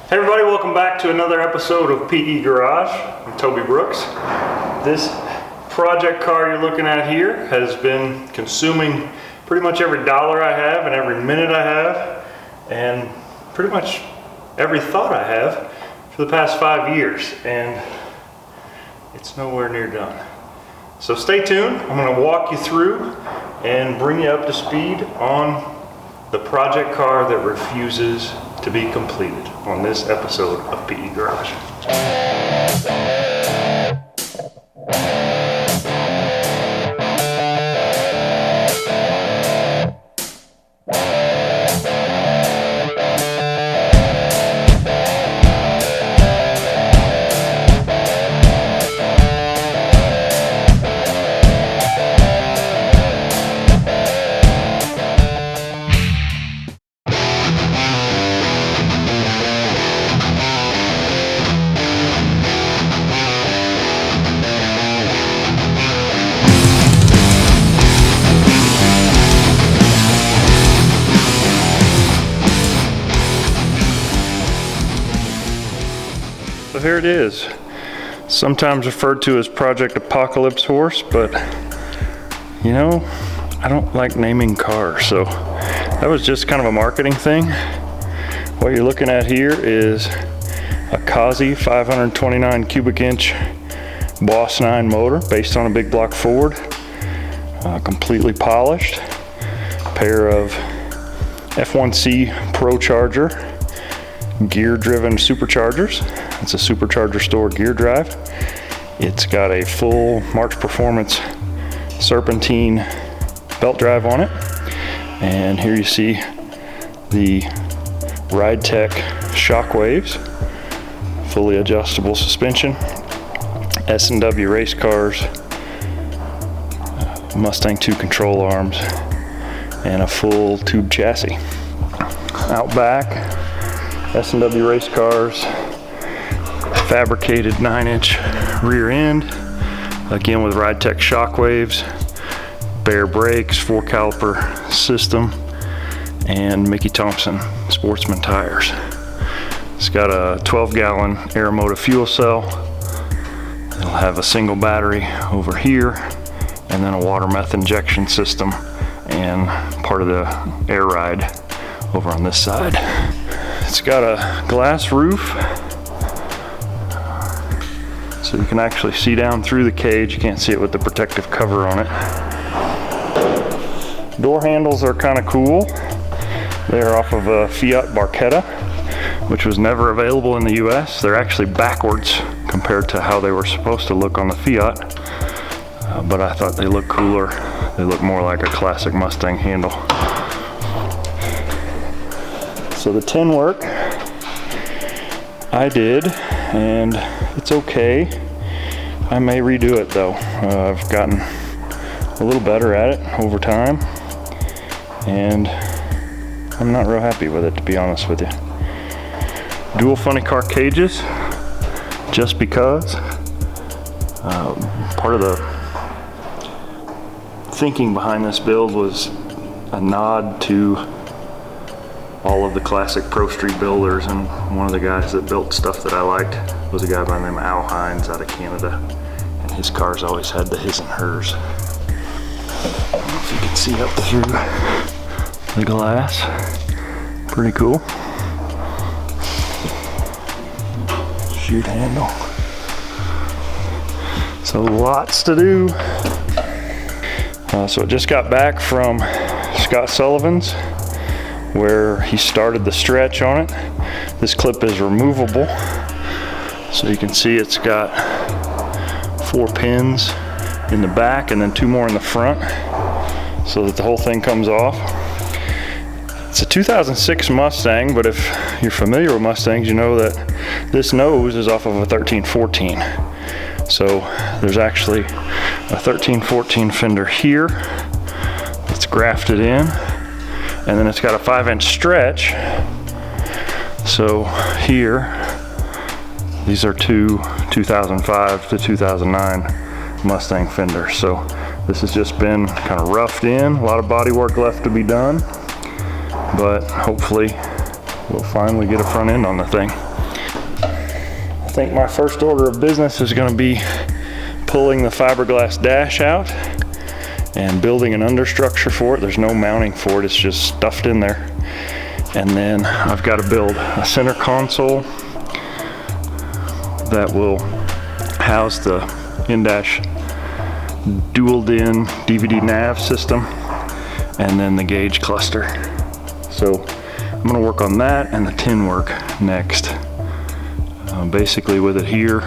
Hey everybody, welcome back to another episode of PE Garage. I'm Toby Brooks. This project car you're looking at here has been consuming pretty much every dollar I have and every minute I have and pretty much every thought I have for the past 5 years, and it's nowhere near done. So stay tuned. I'm going to walk you through and bring you up to speed on the project car that refuses to be completed on this episode of PE Garage. So here it is, sometimes referred to as Project Apocalypse Horse, but you know, I don't like naming cars, so that was just kind of a marketing thing. What you're looking at here is a Kazi 529 cubic inch Boss 9 motor based on a big block Ford, completely polished, pair of F1C Pro Charger gear driven superchargers. It's a supercharger store gear drive. It's got a full March Performance serpentine belt drive on it. And here you see the RideTech Shockwaves, fully adjustable suspension, S&W race cars, Mustang 2 control arms, and a full tube chassis. Out back, S&W race cars, fabricated 9-inch rear end, again with RideTech Shockwaves, Bear brakes, 4-caliper system, and Mickey Thompson Sportsman tires. It's got a 12-gallon Aeromotive fuel cell. It'll have a single battery over here, and then a water meth injection system, and part of the air ride over on this side. It's got a glass roof, so you can actually see down through the cage. You can't see it with the protective cover on it. Door handles are kind of cool. They're off of a Fiat Barchetta, which was never available in the US. They're actually backwards compared to how they were supposed to look on the Fiat, but I thought they looked cooler. They look more like a classic Mustang handle. So the tin work I did, and it's okay. I may redo it though. I've gotten a little better at it over time, and I'm not real happy with it, to be honest with you. Dual funny car cages, just because. Part of the thinking behind this build was a nod to all of the classic Pro Street builders, and one of the guys that built stuff that I liked was a guy by the name of Al Hines out of Canada, and his cars always had the his and hers. I don't know if you can see up through the glass. Pretty cool. Shoot handle. So lots to do. So I just got back from Scott Sullivan's, where he started the stretch on it. This clip is removable, so you can see it's got 4 pins in the back and then 2 more in the front, so that the whole thing comes off. It's a 2006 Mustang, but if you're familiar with Mustangs, you know that this nose is off of a 1314. So there's actually a 1314 fender here that's grafted in, and then it's got a 5-inch stretch. So here, these are 2 2005 to 2009 Mustang fenders. So this has just been kind of roughed in, a lot of body work left to be done, but hopefully we'll finally get a front end on the thing. think my first order of business is going to be pulling the fiberglass dash out and building an understructure for it. There's no mounting for it, it's just stuffed in there. And then I've got to build a center console that will house the in-dash dual DIN DVD nav system, and then the gauge cluster. So I'm going to work on that and the tin work next. Basically with it here,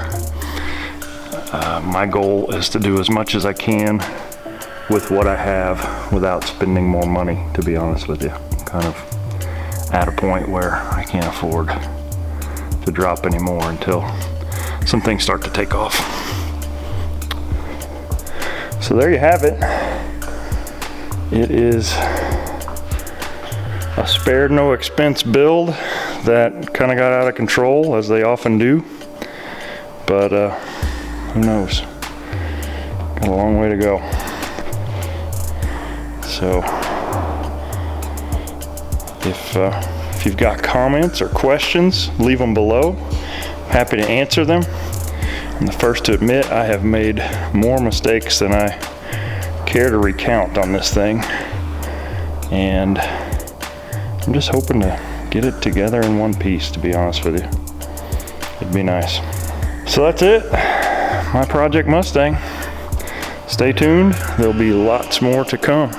my goal is to do as much as I can with what I have without spending more money, to be honest with you. I'm kind of at a point where I can't afford to drop any more until some things start to take off. So there you have it. It is a spared no expense build that kind of got out of control, as they often do, but who knows, got a long way to go. So if you've got comments or questions, leave them below. Happy to answer them. I'm the first to admit I have made more mistakes than I care to recount on this thing, and I'm just hoping to get it together in one piece, to be honest with you. It'd be nice. So that's it, my Project Mustang. Stay tuned, there'll be lots more to come.